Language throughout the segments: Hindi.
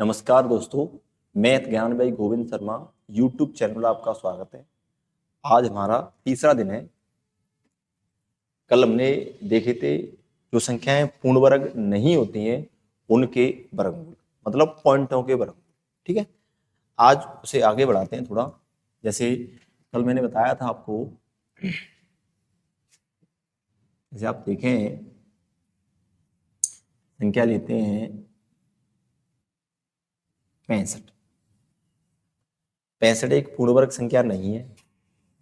नमस्कार दोस्तों, मैं ज्ञान भाई गोविंद शर्मा यूट्यूब चैनल पर आपका स्वागत है। आज हमारा तीसरा दिन है। कल हमने देखे थे जो संख्याएं पूर्ण वर्ग नहीं होती हैं उनके वर्गमूल, मतलब पॉइंटों के वर्गमूल। ठीक है, आज उसे आगे बढ़ाते हैं थोड़ा। जैसे कल मैंने बताया था आपको, जैसे आप देखें संख्या लेते हैं 65। 65 एक पूर्ण वर्ग संख्या नहीं है,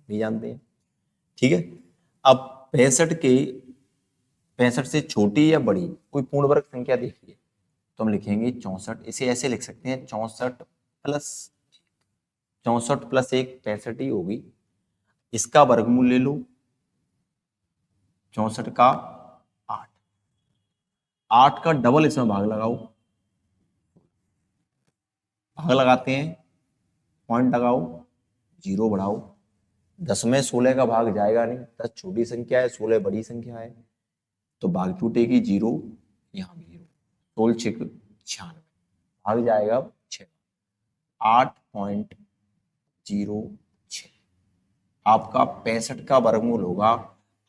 नहीं जानते हैं। ठीक है, अब 65 से छोटी या बड़ी कोई पूर्ण वर्ग संख्या देखिए तो हम लिखेंगे 64। इसे ऐसे लिख सकते हैं 64 प्लस 1 65 ही होगी। इसका वर्गमूल ले लो, 64 का 8। 8 का डबल इसमें भाग लगाओ, भाग लगाते हैं, पॉइंट लगाओ, जीरो बढ़ाओ। 10 में 16 का भाग जाएगा नहीं, 10 छोटी संख्या है, 16 बड़ी संख्या है, तो भाग टूटेगी जीरो, यहाँ भी जीरो। 16 6 96, भाग जाएगा 6, 8.06। आपका 65 का वर्गमूल होगा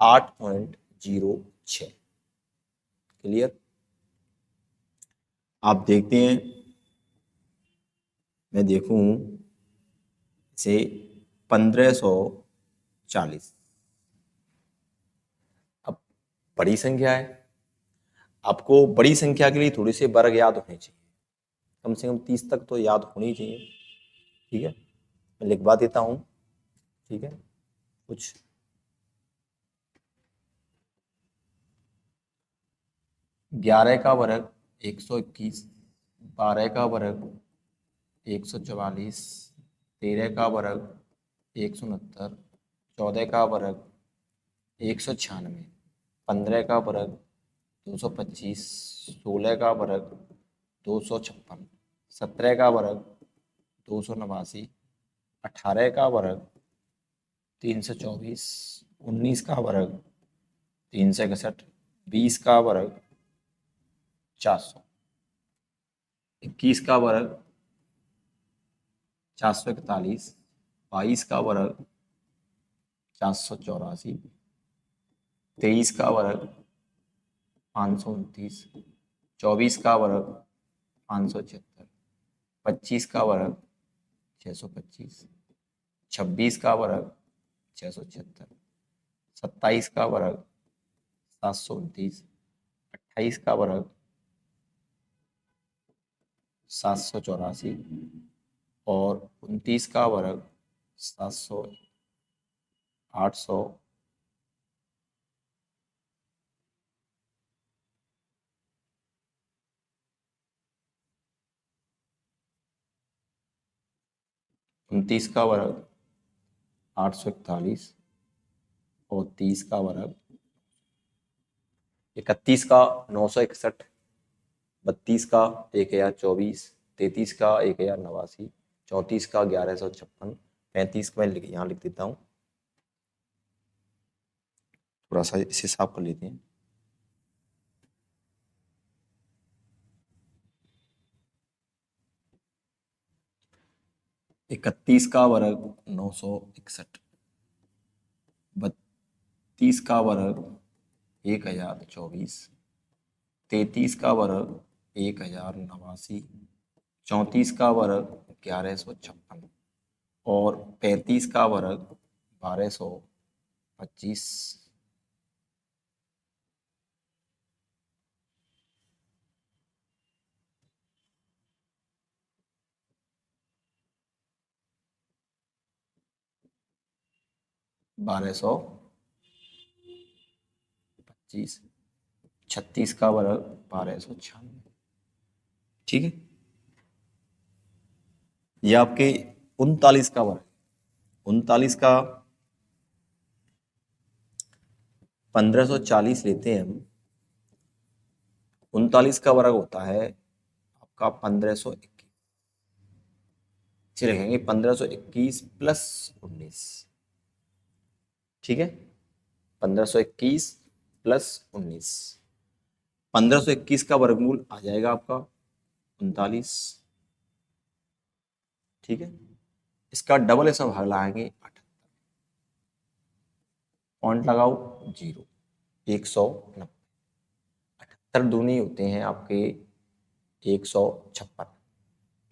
8.06। क्लियर? आप देखते हैं, मैं देखूं से 1540। अब बड़ी संख्या है, आपको बड़ी संख्या के लिए थोड़ी सी वर्ग याद होने चाहिए, कम से कम 30 तक तो याद होनी चाहिए। ठीक है, मैं लिखवा देता हूं। ठीक है, कुछ 11 का वर्ग 121, 12 का वर्ग 144, 13 का वर्ग 169, 14 का वर्ग 196, 15 का वर्ग 225, 16 का वर्ग 256, 17 का वर्ग 289, 18 का वर्ग 324, 19 का वर्ग 361, 20 का वर्ग 400, 21 का वर्ग 441, 22 का वर्ग 484, 23 का वर्ग 529, 24 का वर्ग 576, 25 का वर्ग 625, 26 का वर्ग 676, 27 का वर्ग 729, 28 का वर्ग 784 और 29 का वर्ग 700, 800, 29 का वर्ग 841 और 30 का वर्ग 31 का 961, 32 का 1024, 33 का 1089, 34 का 1156, 35 का मैं यहाँ लिख देता हूँ, थोड़ा सा इसे साफ कर लेते हैं। इकतीस का वर्ग 961, 32 का वर्ग 1024, 33 का वर्ग 1089, 34 का वर्ग 1156 और 35 का वर्ग 1225। बारह सौ पच्चीस, 36 का वर्ग 1296। ठीक है, ये आपके 39 का वर्ग, 39 का 1540 लेते हैं हम। 39 का वर्ग होता है आपका 1521, इसे लिखेंगे 1521 प्लस 19। ठीक है, 1521 प्लस 19, 1521 का वर्गमूल आ जाएगा आपका 39, ठीक है, इसका डबल इसमें भाग लगाएंगे 78, पॉइंट लगाओ 0, 190, 78 दूनी होते हैं आपके 156,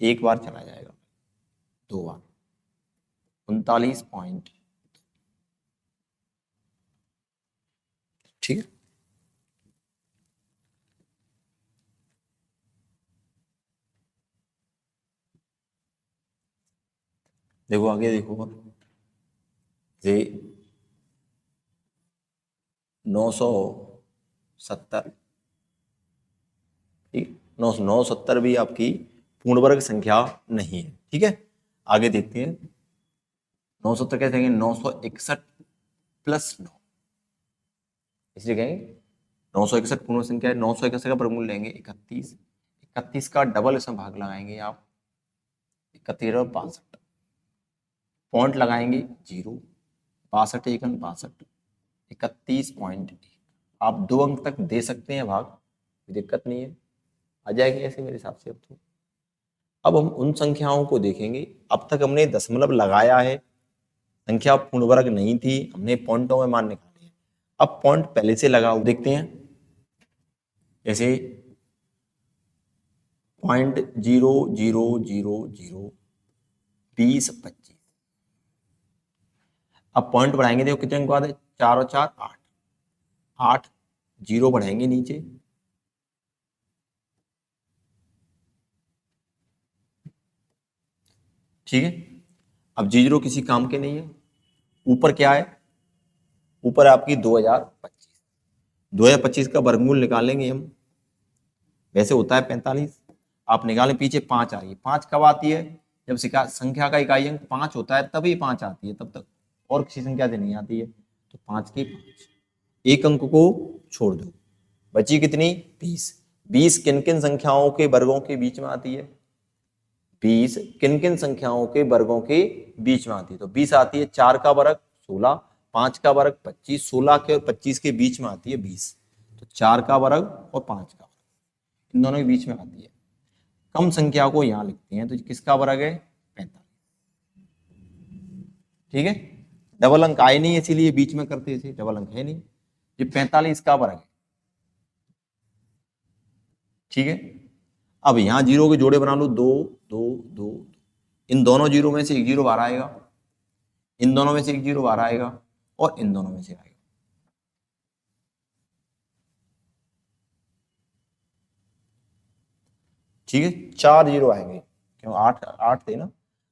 एक बार चला जाएगा, दो बार 39 ठीक है। देखो आगे देखो, ये 970, ठीक, 970 भी आपकी पूर्ण वर्ग संख्या नहीं है, ठीक है। आगे देखते हैं 970 कैसे कहेंगे, 961 प्लस 9, इसलिए कहेंगे 961 पूर्ण संख्या है, 961 का वर्गमूल लेंगे 31, 31 का डबल इसमें भाग लगाएंगे आप 31 और 62, पॉइंट लगाएंगे 0, 62 एकन 62, 31.1, आप 2 अंक तक दे सकते हैं भाग, कोई दिक्कत नहीं है, आ जाएगी ऐसे मेरे हिसाब से। अब हम उन संख्याओं को देखेंगे, अब तक हमने दशमलव लगाया है, संख्या पूर्ण वर्ग नहीं थी, हमने पॉइंटों में मान निकाले हैं, अब पॉइंट पहले से लगा हुआ देखते हैं, जैसे 0.00002025, अब पॉइंट बढ़ाएंगे, देखो कितने अंक बाद है, 4 और 4 8, 8 जीरो बढ़ाएंगे नीचे, ठीक है। अब जीरो किसी काम के नहीं है, ऊपर क्या है, ऊपर आपकी 2025, 2025 का वर्गमूल निकालेंगे हम, वैसे होता है 45, आप निकालें, पीछे 5 आ रही है, 5 कब आती है, जब संख्या का इकाई अंक 5 होता है तभी 5 आती है, तब तक और किसी संख्या से नहीं आती है, तो 5 की 5, एक अंक को छोड़ दो, बची कितनी 20, 20 किन किन संख्याओं के वर्गों के बीच में आती है, 20 किन किन संख्याओं के वर्गों के बीच में आती है, तो 20 आती है 4 का वर्ग 16, 5 का वर्ग 25, 16 के और 25 के बीच में आती है 20, तो 4 का वर्ग और 5 का वर्ग इन दोनों के बीच में आती है। कम संख्या को यहां लिखते हैं, तो किसका वर्ग है 45, ठीक है, डबल अंक आए नहीं इसीलिए बीच में करते थे, डबल अंक है नहीं, ये 45 का वर्ग है, ठीक है। अब यहां जीरो के जोड़े बना लो, 2 2 2, इन दोनों जीरो में से एक जीरो बाहर आएगा, इन दोनों में से एक जीरो बाहर आएगा, और इन दोनों में से आएगा, ठीक है, 4 जीरो आएंगे, क्यों 8 8 थे ना।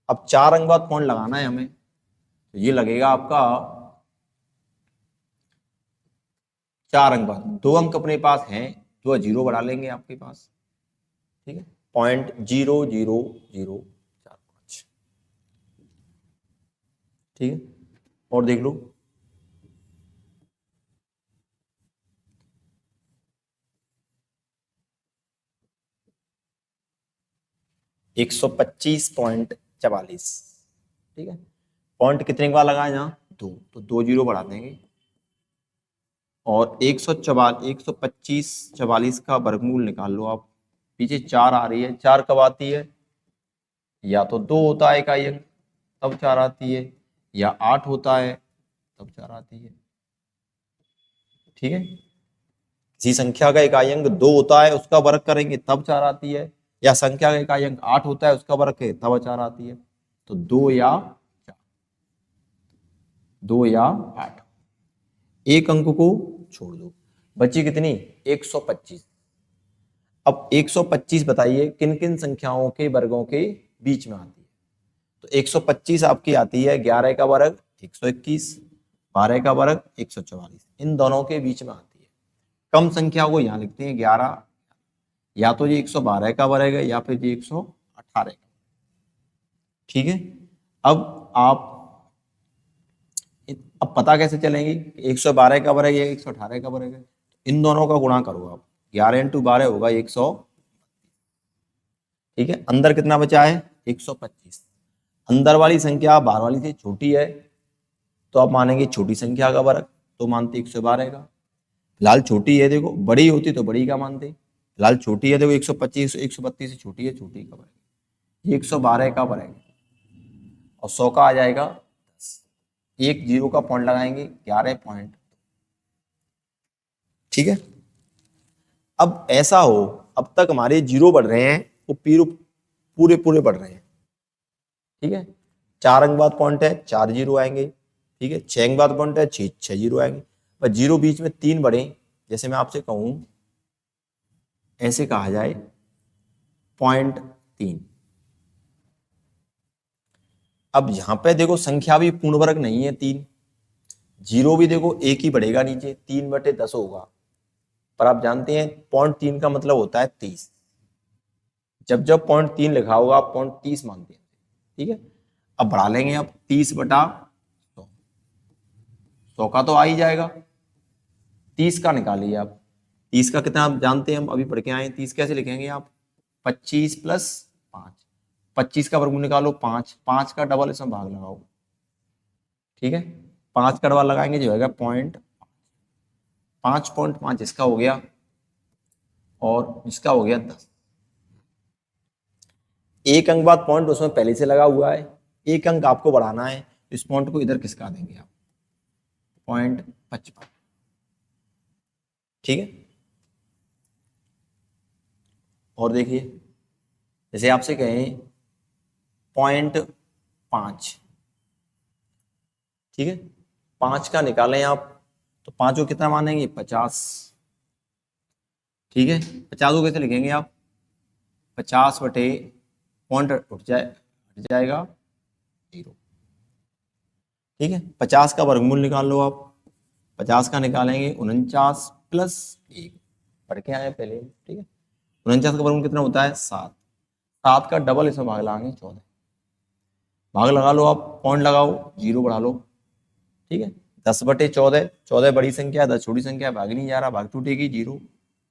अब 4 अंक बाद पॉइंट लगाना है हमें, तो ये लगेगा आपका 4 अंक बाद, 2 अंक अपने पास हैं, तो जीरो बढ़ा लेंगे आपके पास, ठीक है, 0.000045, ठीक है। और देख लो 125.44, ठीक है, पॉइंट कितने का लगाए यहाँ 2, तो 2 जीरो बढ़ा देंगे, और 125 का वर्गमूल निकाल लो आप, पीछे 4 आ रही है, 4 कब आती है, या तो 2 होता है इकाई अंक तब 4 आती है, या 8 होता है तब 4 आती है, ठीक है। किसी संख्या का इकाई अंक 2 होता है उसका वर्ग करेंगे तब 4 आती है, या संख्या का इकाई अंक 8 होता है उसका वर्ग है तब 4 आती है, तो 2 या 4, 2 या 8, एक अंक को छोड़ दो, बची कितनी 125। अब 125 बताइए किन किन संख्याओं के वर्गों के बीच में आती है, तो 125 आपकी आती है 11 का वर्ग 121, 12 का वर्ग 144, इन दोनों के बीच में आती है। कम संख्या को यहाँ लिखते हैं 11, या तो ये 112 का वर्ग है या फिर ये 118 का, ठीक है। अब आप अब पता कैसे चलेंगे 112 का वर्ग है 118 का वर्ग है, इन दोनों का गुणा करो आप, 11 × 12 होगा 100, ठीक है। अंदर कितना बचा है 125, अंदर वाली संख्या बाहर वाली से छोटी है, तो आप मानेंगे छोटी संख्या का वर्ग, तो मानते 112 का, फिलहाल छोटी है, देखो बड़ी होती तो बड़ी का मानते, फिलहाल छोटी है, देखो 125 132 से छोटी है, छोटी का वर्ग, ये 112 का वर्ग है, और 100 का आ जाएगा 10। एक जीरो का पॉइंट लगाएंगे 11 पॉइंट। ठीक है, अब ऐसा हो, अब तक हमारे जीरो बढ़ रहे हैं वो पूरे पूरे बढ़ रहे हैं। ठीक है, 4 अंक बाद पॉइंट है 4 जीरो आएंगे। ठीक है, 6 अंक बाद पॉइंट है 6 जीरो आएंगे। पर जीरो बीच में 3 बढ़े, जैसे मैं आपसे कहूं ऐसे कहा जाए 0.3। अब यहां पे देखो संख्या भी पूर्ण वर्ग नहीं है 3, जीरो भी देखो एक ही बढ़ेगा नीचे 3/10 होगा। पर आप जानते हैं 0.3 का मतलब होता है 30। जब जब 0.3 लिखा होगा आप 0.30 मानते हैं। ठीक है, अब बढ़ा लेंगे आप 30/100। 100 का तो आ ही जाएगा, 30 का निकालिए आप। 30 का कितना आप जानते हैं, हम अभी पढ़ के आए। 30 कैसे लिखेंगे आप, 25 + 5। 25 का वर्गमूल निकालो 5, 5 का डबल इसमें भाग लगाओ। ठीक है, 5 का डबल लगाएंगे जो होगा 5.5 इसका हो गया और इसका हो गया 10। एक अंक बाद पॉइंट उसमें पहले से लगा हुआ है, एक अंक आपको बढ़ाना है, इस पॉइंट को इधर किसका देंगे आप, 0.55। ठीक है, और देखिए जैसे आपसे कहें 0.5। ठीक है, 5 का निकालें आप तो 5 को कितना मानेंगे 50। ठीक है, 50 को कैसे लिखेंगे आप, 50 बटे पॉइंट उठ जाएगा 0। ठीक है, 50 का वर्गमूल निकाल लो आप। 50 का निकालेंगे 49 + 1, पढ़ के आए पहले। ठीक है, 49 का वर्गमूल कितना होता है 7। 7 का डबल इसमें भाग लगाएंगे 14। भाग लगा लो आप, पॉइंट लगाओ, जीरो बढ़ा लो। ठीक है, 10/14, 14 बड़ी संख्या है, 10 छोटी संख्या है, भाग नहीं जा रहा, भाग टूटेगी, जीरो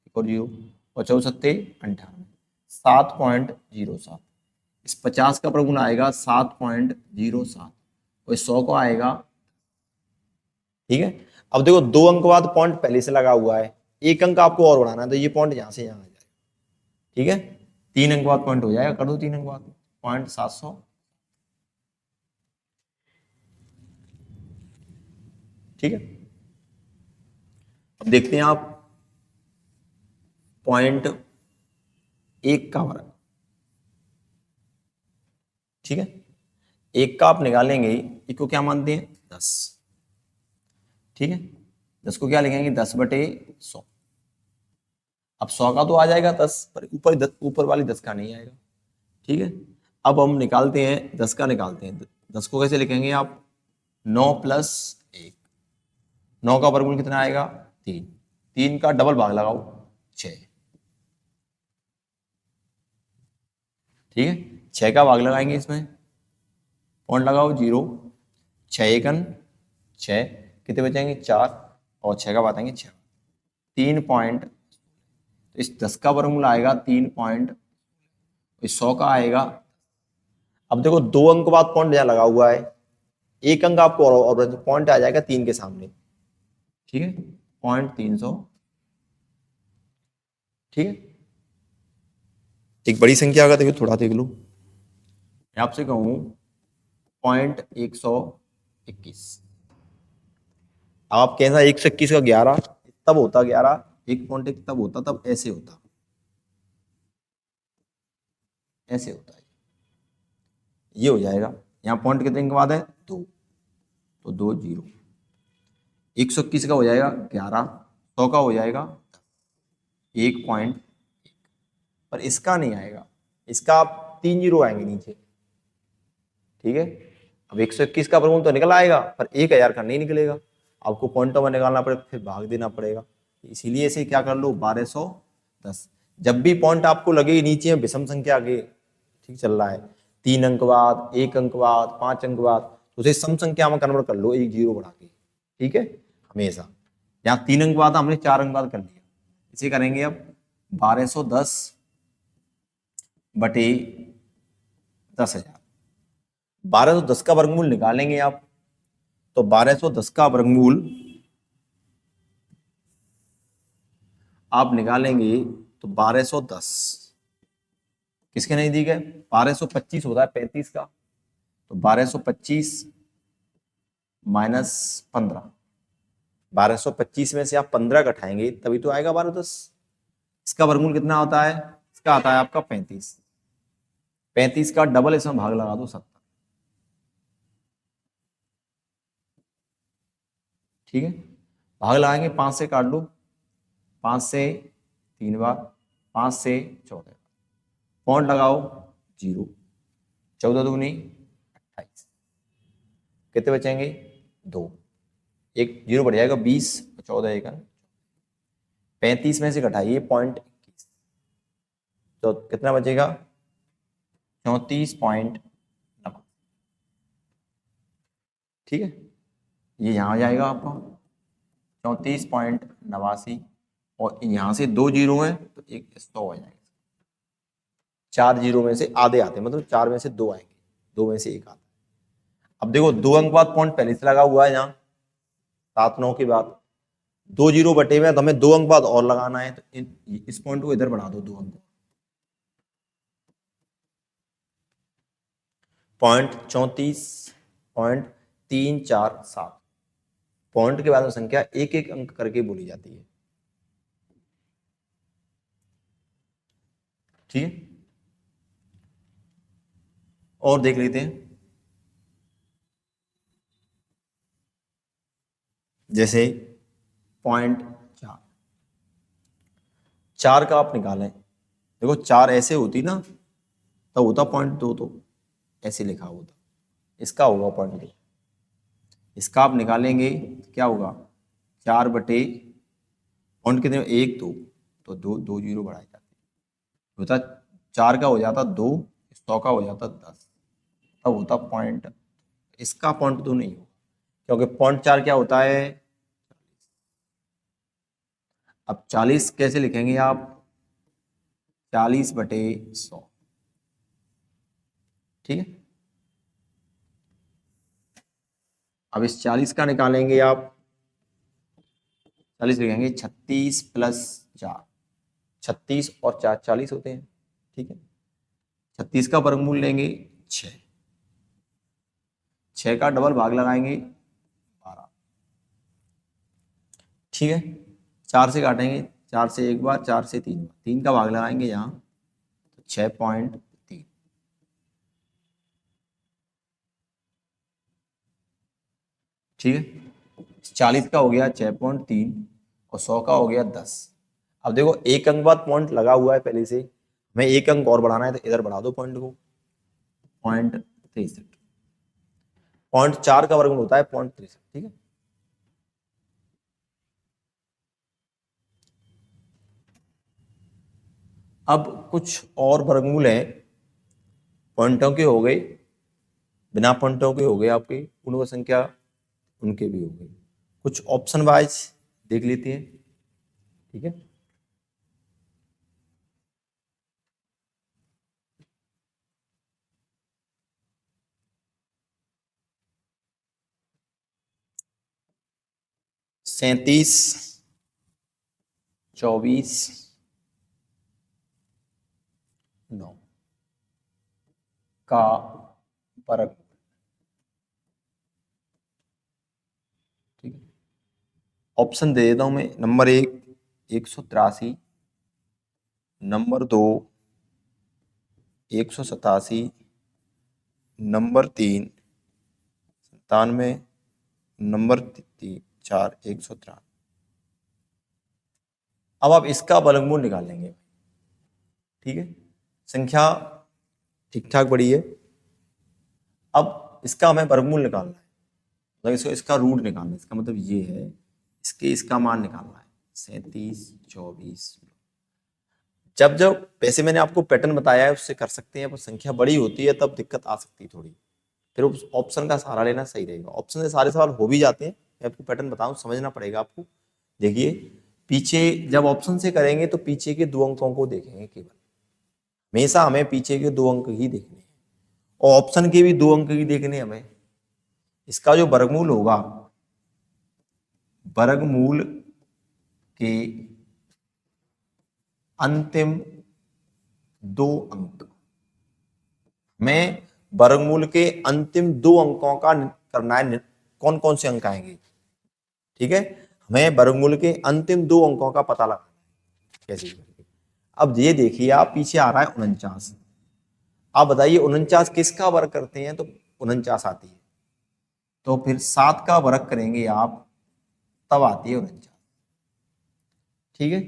एक और जीरो, और 4 सत्ते 98, 7.07। इस 50 का वर्गमूल आएगा 7.07 और इस 100 को आएगा। ठीक है, अब देखो 2 अंक बाद पॉइंट पहले से लगा हुआ है, एक अंक आपको और बढ़ाना है तो ये पॉइंट यहां से यहां आ जाएगा। ठीक है, 3 अंक बाद पॉइंट हो जाएगा, कर दो 3 अंक बाद 0.700। ठीक है, अब देखते हैं आप 0.1 का वर्ग। ठीक है, 1 का आप निकालेंगे, एक को क्या मानते हैं 10। ठीक है, 10 को क्या लिखेंगे 10/100। अब 100 का तो आ जाएगा 10, पर ऊपर वाली 10 का नहीं आएगा। ठीक है, अब हम निकालते हैं 10 का, निकालते हैं 10 को कैसे लिखेंगे आप, 9 + 1। 9 का वर्गमूल कितना आएगा 3, 3 का डबल भाग लगाओ 6। ठीक है, 6 का भाग लगाएंगे इसमें, पॉइंट लगाओ 0, 6 एकन 6, कितने बचेंगे 4, और 6 का बताएंगे 6, 3 पॉइंट। तो इस 10 का वर्गमूल आएगा 3 पॉइंट, इस 100 का आएगा। अब देखो 2 अंक बाद पॉइंट यहाँ लगा हुआ है, एक अंक आपको और पॉइंट आ जाएगा 3 के सामने। ठीक है, 0.300। ठीक है, एक बड़ी संख्या का देखो, थोड़ा देख लो, मैं आपसे कहूं 0.121। आप कहना 121 का 11 तब होता, 11 1.1 तब होता, तब ऐसे होता, ऐसे होता है, ये हो जाएगा। यहाँ पॉइंट कितने के बाद है 2, तो 2 जीरो। 121 का हो जाएगा 11, 100 का हो जाएगा 1.1, पर इसका नहीं आएगा, इसका आप 3 जीरो आएंगे नीचे। ठीक है, अब 121 का वर्गमूल तो निकल आएगा, पर 1000 का नहीं निकलेगा, आपको पॉइंटों में निकालना पड़ेगा, फिर भाग देना पड़ेगा। इसीलिए इसे क्या कर लो 1210। जब भी पॉइंट आपको लगे नीचे विषम संख्या के, ठीक चल रहा है, 3 अंक बाद, 1 अंक बाद, 5 अंक बाद, तो उसे सम संख्या में कन्वर्ट कर लो, एक जीरो बढ़ा के। ठीक है, हमेशा यहाँ 3 अंक बाद हमने 4 अंक बाद कर लिया, इसे करेंगे अब 1210 बटे 10,000। 1210 का वर्गमूल निकालेंगे आप, तो 1210 का वर्गमूल आप निकालेंगे तो 1210 किसके नजदीक है, 1225 होता है 35 का, तो 1225 माइनस 15, 1225 में से आप 15 घटाएंगे तभी तो आएगा 1210। इसका वर्गमूल कितना होता है? इसका आता है आपका 35। 35 का डबल इसमें भाग लगा दो 70। ठीक है, भाग लगाएंगे, 5 से काट लो, 5 से 3 बार, 5 से 14, पॉइंट लगाओ 0, 14 दूनी 28, कितने बचेंगे? 2, एक 0 बढ़ जाएगा 20, 14 एक 35 में से घटाइए 0.21, तो कितना बचेगा? 34.9। ठीक है, ये यहाँ आ जाएगा आपका 34.89, और यहाँ से 2 जीरो है तो एक 100 आ जाएगा। 4 जीरो में से आधे आते हैं, मतलब 4 में से 2 आएंगे, 2 में से 1 आता है। अब देखो 2 अंक बाद पॉइंट पहले से लगा हुआ है, यहाँ 7-9 के बाद 2 जीरो बटे में, तो हमें 2 अंक बाद और लगाना है, तो इस पॉइंट को इधर बढ़ा दो 2 अंक, 0.34.347। पॉइंट के बाद में संख्या एक एक अंक करके बोली जाती है। ठीक है, और देख लेते हैं, जैसे 0.4, 4 का आप निकालें, देखो 4 ऐसे होती ना तब होता 0.2, तो ऐसे लिखा होता, इसका होगा 0.2। इसका आप निकालेंगे तो क्या होगा? 4 बटे पॉइंट कितने? 1 2, तो 2 जीरो बढ़ाए जाते होता, 4 का हो जाता 2, 100 का हो जाता 10, तब होता पॉइंट। इसका 0.2 नहीं होगा, क्योंकि 0.4 क्या होता है? अब 40 कैसे लिखेंगे आप? 40 बटे 100। ठीक है, अब इस 40 का निकालेंगे आप, 40 लिखेंगे 36 प्लस 4, 36 और 4 40 होते हैं। ठीक है, 36 का वर्गमूल लेंगे 6, 6 का डबल भाग लगाएंगे 12। ठीक है, 4 से काटेंगे, 4 से एक बार, 4 से 3 बार, 3 का भाग लगाएंगे यहाँ, तो 6.3। ठीक है, 40 का हो गया 6.3 और 100 का हो गया 10। अब देखो एक अंक बाद पॉइंट लगा हुआ है पहले से, हमें एक अंक और बढ़ाना है, तो इधर बढ़ा दो पॉइंट को, 0.63। 0.4 का वर्गमूल होता है 0.63। ठीक है, अब कुछ और वर्गमूल हैं, पॉइंटों के हो गए, बिना पॉइंटों के हो गए आपके पूर्ण संख्या, उनके भी हो गए। कुछ ऑप्शन वाइज देख लेते हैं। ठीक है, सैंतीस, 24, 9 का वर्ग। ठीक है, ऑप्शन दे देता हूं मैं। Number 1 183, number 2 187, number 3 97, number 4 193। अब आप इसका वर्गमूल निकालेंगे। ठीक है, संख्या ठीक ठाक बड़ी है, अब इसका हमें वर्गमूल निकालना है, मतलब इसका रूट निकालना है। इसका मतलब ये है, इसका मान निकालना है 37, 24। जब जब वैसे मैंने आपको पैटर्न बताया है उससे कर सकते हैं, पर संख्या बड़ी होती है तब दिक्कत आ सकती है थोड़ी, फिर उस ऑप्शन का सहारा लेना सही रहेगा। ऑप्शन से सारे सवाल हो भी जाते हैं, मैं आपको पैटर्न बताऊं, समझना पड़ेगा आपको। देखिए पीछे जब ऑप्शन से करेंगे तो पीछे के 2 अंकों को देखेंगे केवल, हमेशा हमें पीछे के 2 अंक ही देखने हैं, और ऑप्शन के भी 2 अंक ही देखने हमें। इसका जो वर्गमूल होगा, वर्गमूल के अंतिम 2 अंक में वर्गमूल के अंतिम दो अंकों का करना है, कौन कौन से अंक आएंगे। ठीक है, हमें वर्गमूल के अंतिम दो अंकों का पता लगाना है कैसे करके। अब ये देखिए आप, पीछे आ रहा है 49। आप बताइए 49 किसका वर्ग करते हैं तो 49 आती है, तो फिर 7 का वर्ग करेंगे आप तब आती है 49। ठीक है,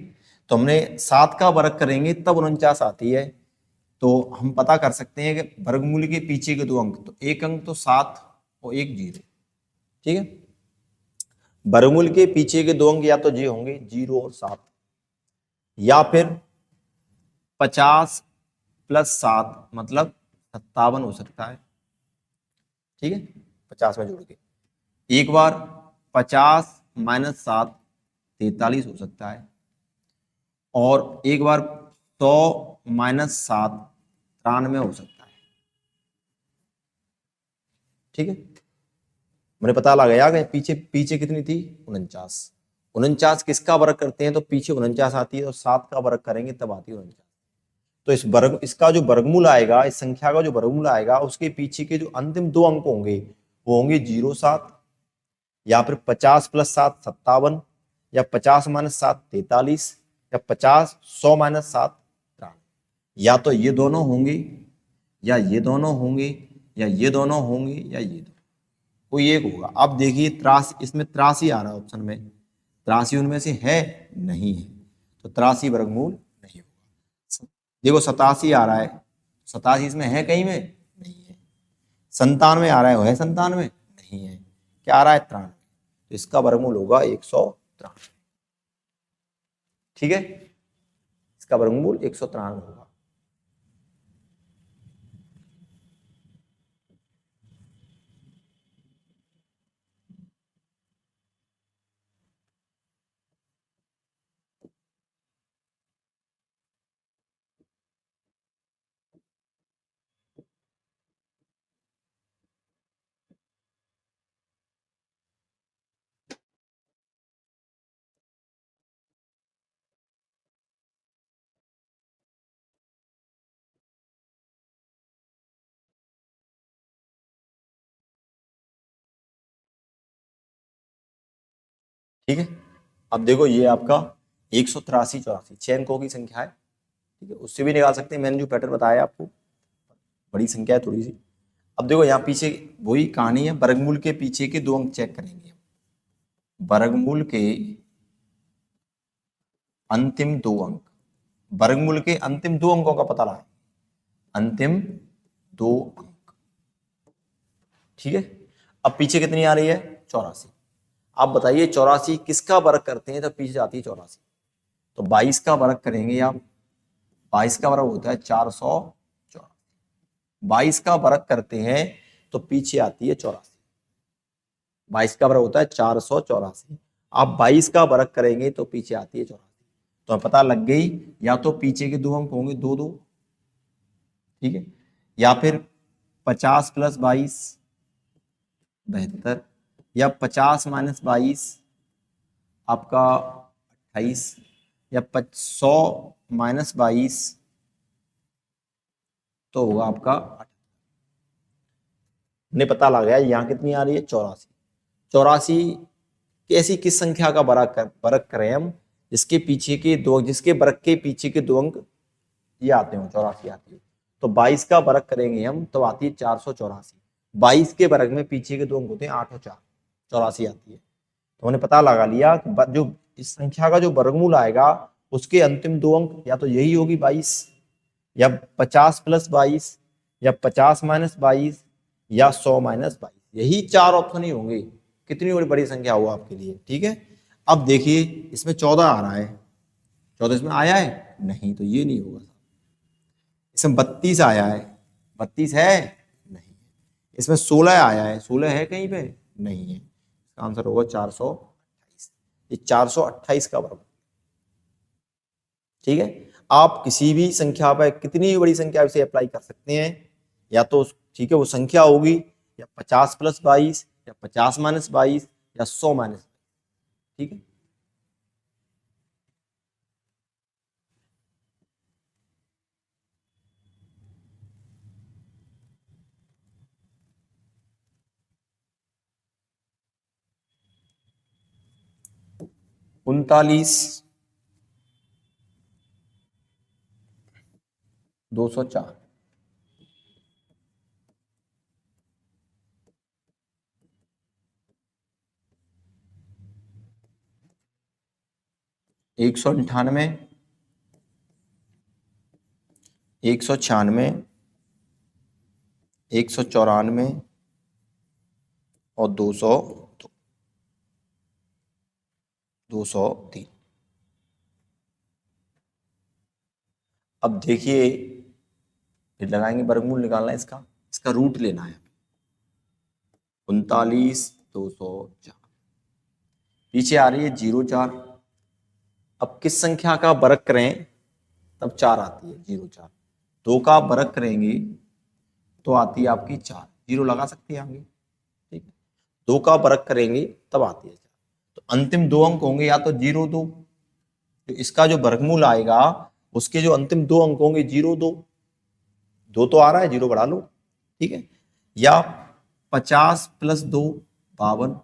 तो हमने 7 का वर्ग करेंगे तब 49 आती है। तो हम पता कर सकते हैं कि वर्गमूल के पीछे के दो अंक, तो एक अंक तो 7 और एक 0। ठीक है, वर्गमूल के पीछे के दो अंक या तो ये होंगे 0 और 7, या फिर 50 + 7 मतलब 57 हो सकता है। ठीक है, 50 में जोड़ के एक बार 50 - 7 43 हो सकता है, और एक बार 100 - 7 93 हो सकता है। ठीक है, मैंने पता लगाया कि पीछे पीछे कितनी थी 49। 49 किसका वर्ग करते हैं तो पीछे 49 आती है, और 7 का वर्ग करेंगे तब आती है 49। तो इसका जो वर्गमूल आएगा, इस संख्या का जो वर्गमूल आएगा, उसके पीछे के जो अंतिम दो अंक होंगे वो होंगे 0 7, या फिर 50 + 7 57, या 50 - 7 43, या 50 100 - 7 93। या तो ये दोनों होंगे, या ये दोनों होंगे, या ये दोनों होंगे, या ये दोनों, कोई एक होगा। अब देखिए 83, इसमें 83 आ रहा है ऑप्शन में, 83 उनमें से है नहीं है, तो 83 वर्गमूल नहीं होगा। देखो 87 आ रहा है, 87 इसमें है कहीं में नहीं है। 97 आ रहा है, वो है 97 नहीं है। क्या आ रहा है 93, तो इसका वर्गमूल होगा 193। ठीक है, इसका वर्गमूल 193 होगा। ठीक है, अब देखो ये आपका 183 84 6 अंकों की संख्या है। ठीक है, उससे भी निकाल सकते हैं, मैंने जो पैटर्न बताया आपको, बड़ी संख्या है थोड़ी सी। अब देखो यहाँ पीछे वही कहानी है, वर्गमूल के पीछे के दो अंक चेक करेंगे। वर्गमूल के अंतिम दो अंक, वर्गमूल के अंतिम दो अंकों का पता लगाएं, अंतिम दो अंक। ठीक है, अब पीछे कितनी आ रही है 84। आप बताइए 84 किसका वर्ग करते हैं तो पीछे जाती है 84, तो 22 का वर्ग करेंगे आप, 22 का वर्ग होता है 484, 22 का वर्ग करते हैं तो पीछे आती है 84। 22 का वर्ग होता है 484, आप 22 का वर्ग करेंगे तो पीछे आती है 84। तो पता लग गई, या तो पीछे के दो अंक होंगे 2 2, ठीक है, या फिर 50 + 22 72, या 50 - 22 आपका 28, या 100 - 22 तो होगा आपका 8। ने पता लग गया यहाँ कितनी आ रही है 84। 84 कैसी किस संख्या का वर्ग करें हम, जिसके पीछे के दो, जिसके वर्ग के पीछे के दो अंक ये आते हो 84 आती है। तो 22 का वर्ग करेंगे हम तो आती है 484। 22 के वर्ग में पीछे के दो अंक होते हैं 8 और 4, 84 आती है। तो हमने पता लगा लिया कि जो इस संख्या का जो वर्गमूल आएगा उसके अंतिम दो अंक या तो यही होगी 22, या 50 + 22, या 50 - 22, या 100 - 22, यही चार ऑप्शन ही होंगे। कितनी बड़ी बड़ी संख्या हुआ आपके लिए। ठीक है, अब देखिए इसमें 14 आ रहा है, 14 इसमें आया है नहीं, तो ये नहीं होगा। इसमें 32 आया है, 32 है नहीं। इसमें 16 आया है, 16 है कहीं पे नहीं है। इसका आंसर होगा 428, ये 428 का वर्ग। ठीक है, आप किसी भी संख्या पर कितनी बड़ी संख्या इसे अप्लाई कर सकते हैं, या तो ठीक है वो संख्या होगी, या 50 + 22, या 50 - 22, या 100 - 22। ठीक है, 39 204, 198, 196, 194 और 203। अब देखिए, फिर लगाएंगे, वर्गमूल निकालना है इसका, इसका रूट लेना है। 39 204, पीछे आ रही है 04। अब किस संख्या का वर्ग करें तब 4 आती है, 04। 2 का वर्ग करेंगे तो आती है आपकी 4, 0 लगा सकते हैं आगे, ठीक है। 2 का वर्ग करेंगे तब आती है 4। तो अंतिम 2 अंक होंगे या तो 0 2, तो इसका जो वर्गमूल आएगा उसके जो अंतिम 2 अंक होंगे 0 2, 2 तो आ रहा है, 0 बढ़ा लो, ठीक है। या 50 + 2 52,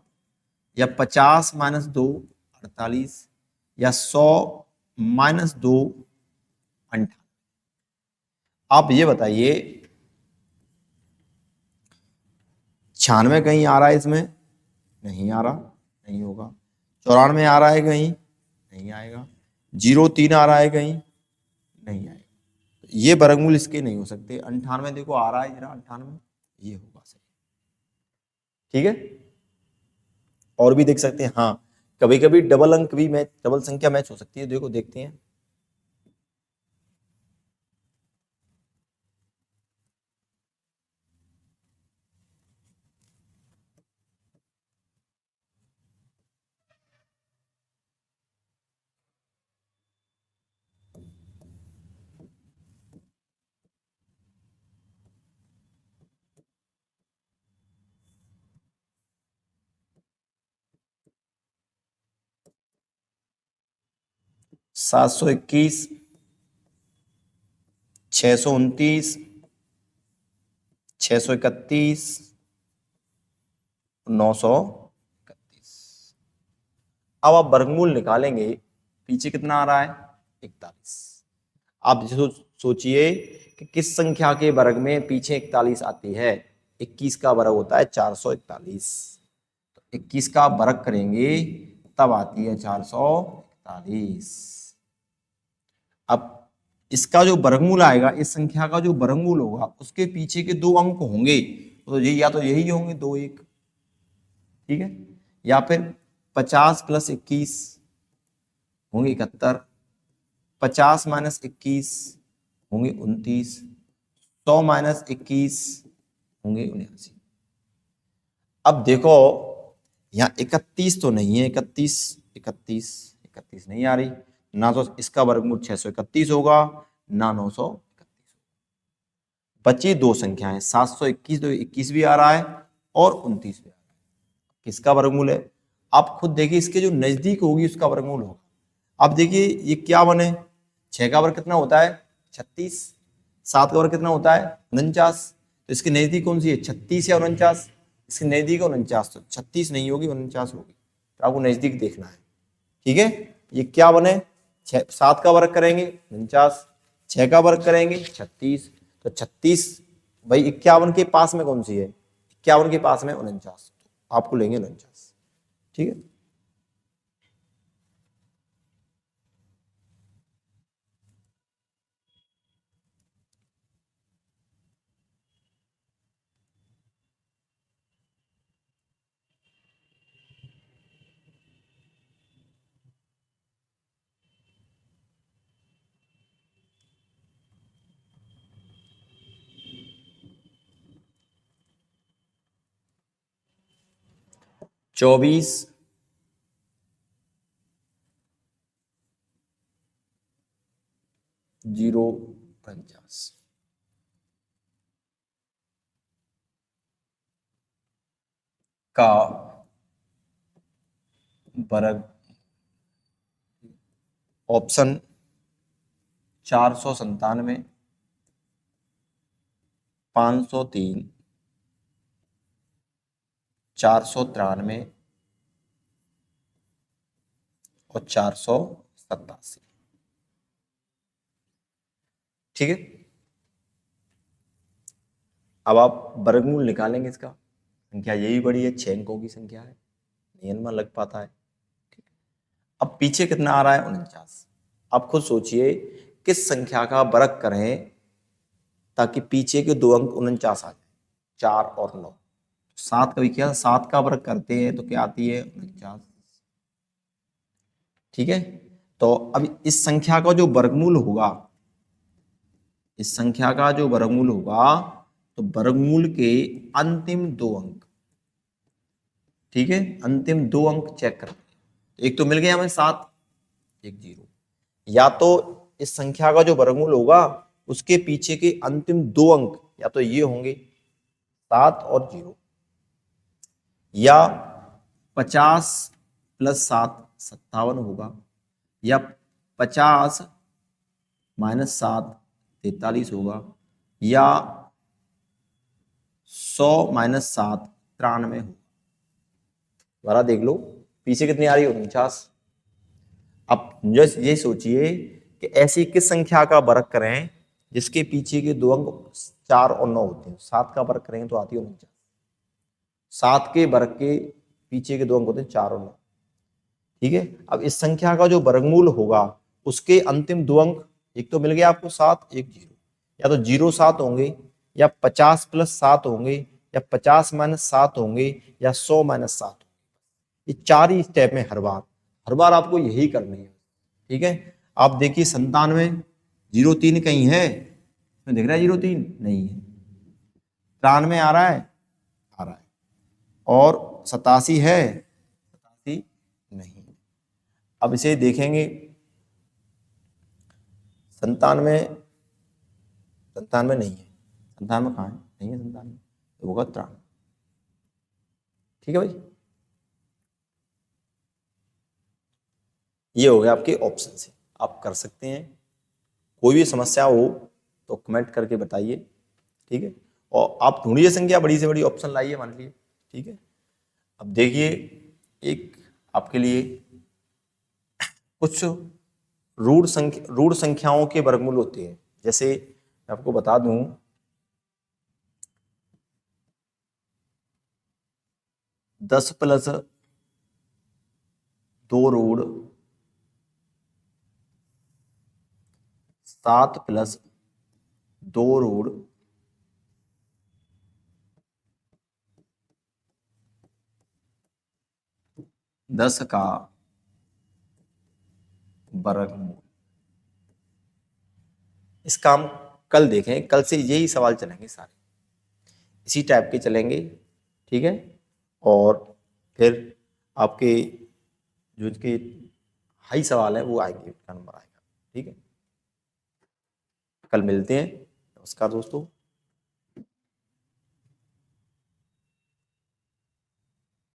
या 50 - 2 48, या 100 - 2 58। आप ये बताइए, 96 कहीं आ रहा है इसमें? नहीं आ रहा, नहीं होगा। 94 आ रहा है कहीं? नहीं आएगा। 03 आ रहा है कहीं? नहीं आएगा। ये वर्गमूल इसके नहीं हो सकते। 98 देखो आ रहा है, जरा 98, ये होगा सही, ठीक है। और भी देख सकते हैं, हाँ, कभी कभी डबल अंक भी मैच, डबल संख्या मैच हो सकती है, देखो देखते हैं। सात सौ इक्कीस, 629, 631, 931। अब आप वर्गमूल निकालेंगे, पीछे कितना आ रहा है? 41। आप सोचिए कि किस संख्या के वर्ग में पीछे 41 आती है? 21 का वर्ग होता है 441, तो 21 का वर्ग करेंगे तब आती है 441। अब इसका जो वर्गमूल आएगा, इस संख्या का जो वर्गमूल होगा उसके पीछे के 2 अंक होंगे, तो ये या तो यही होंगे 2 1, ठीक है। या फिर 50 + 21 होंगे 71, 50 - 21 होंगे 29, 100 - 21 होंगे 79। अब देखो, यहाँ 31 तो नहीं है, 31 31 31 नहीं आ रही, ना तो इसका वर्गमूल 631 होगा, ना 931। बची 2 संख्याएं, 721, तो 21 भी आ रहा है और 29 भी आ रहा है। किसका वर्गमूल है? आप खुद देखिए, इसके जो नजदीक होगी उसका वर्गमूल होगा। अब देखिए ये क्या बने, 6 का वर्ग कितना होता है? 36। 7 का वर्ग कितना होता है? 49। तो इसके नजदीक कौन सी है? 36 या 49? इसके नजदीक 49, तो 36 नहीं होगी, 49 होगी। तो आपको नजदीक देखना है, ठीक है। ये क्या बने, 7 का वर्ग करेंगे 49, 6 का वर्ग करेंगे 36, तो 36 भाई 51 के पास में कौन सी है? 51 के पास में 49, आपको लेंगे 49, ठीक है। चौबीस, 049 का वर्ग, ऑप्शन 497, 503, 493 और 487। ठीक है, अब आप वर्गमूल निकालेंगे इसका। संख्या यही बड़ी है, 6 अंकों की संख्या है, नहीं अनुमान लग पाता है। ठीक है, अब पीछे कितना आ रहा है, 49। आप खुद सोचिए किस संख्या का वर्ग करें ताकि पीछे के 2 अंक 49 आ जाए, 4 और 9। 7 कभी क्या 7 का वर्ग करते हैं तो क्या आती है, 49। ठीक है, तो अब इस संख्या का जो वर्गमूल होगा, इस संख्या का जो वर्गमूल होगा, तो वर्गमूल के अंतिम 2 अंक, ठीक है, अंतिम 2 अंक चेक करते हैं। एक तो मिल गया हमें 7, एक 0। या तो इस संख्या का जो वर्गमूल होगा उसके पीछे के अंतिम 2 अंक या तो ये होंगे 7 और 0, या 50 + 7 57 होगा, या 50 - 7 43 होगा, या 100 - 7 93 होगा। दोबारा देख लो, पीछे कितनी आ रही है, 49। अब ये सोचिए कि ऐसी किस संख्या का वर्ग करें जिसके पीछे के 2 अंक 4 और 9 होते हैं। 7 का वर्ग करेंगे तो आती है 49। 7 के वर्ग के पीछे के 2 अंक होते हैं 4 और 9। ठीक है, अब इस संख्या का जो वर्गमूल होगा उसके अंतिम 2 अंक, एक तो मिल गया आपको 7, एक 0, या तो 0 7 होंगे, या 50 + 7 होंगे, या 50 - 7 होंगे, या 100 - 7। ये 4 ही स्टेप में हर बार आपको यही करनी है। ठीक है, आप देखिए 97 03 कहीं है, दिख रहा है 03 नहीं है, 93 आ रहा है, और 87 है, 87 नहीं। अब इसे देखेंगे 97 नहीं है, 97 कहाँ है, नहीं है 97, होगा 93। ठीक है भाई, ये हो गया आपके ऑप्शन से, आप कर सकते हैं। कोई भी समस्या हो तो कमेंट करके बताइए। ठीक है, और आप ढूंढिए संख्या, बड़ी से बड़ी ऑप्शन लाइए मान लीजिए। ठीक है, अब देखिए एक आपके लिए कुछ रूढ़ संख्याओं के वर्गमूल होते हैं। जैसे मैं आपको बता दूं, दस प्लस 2 रूढ़ 7 + 2 रूढ़ 10 का वर्गमूल। इसका हम कल देखें, कल से यही सवाल चलेंगे सारे, इसी टाइप के चलेंगे। ठीक है, और फिर आपके जो इनके हाई सवाल है वो आएंगे, का नंबर आएगा। ठीक है, कल मिलते हैं। नमस्कार दोस्तों।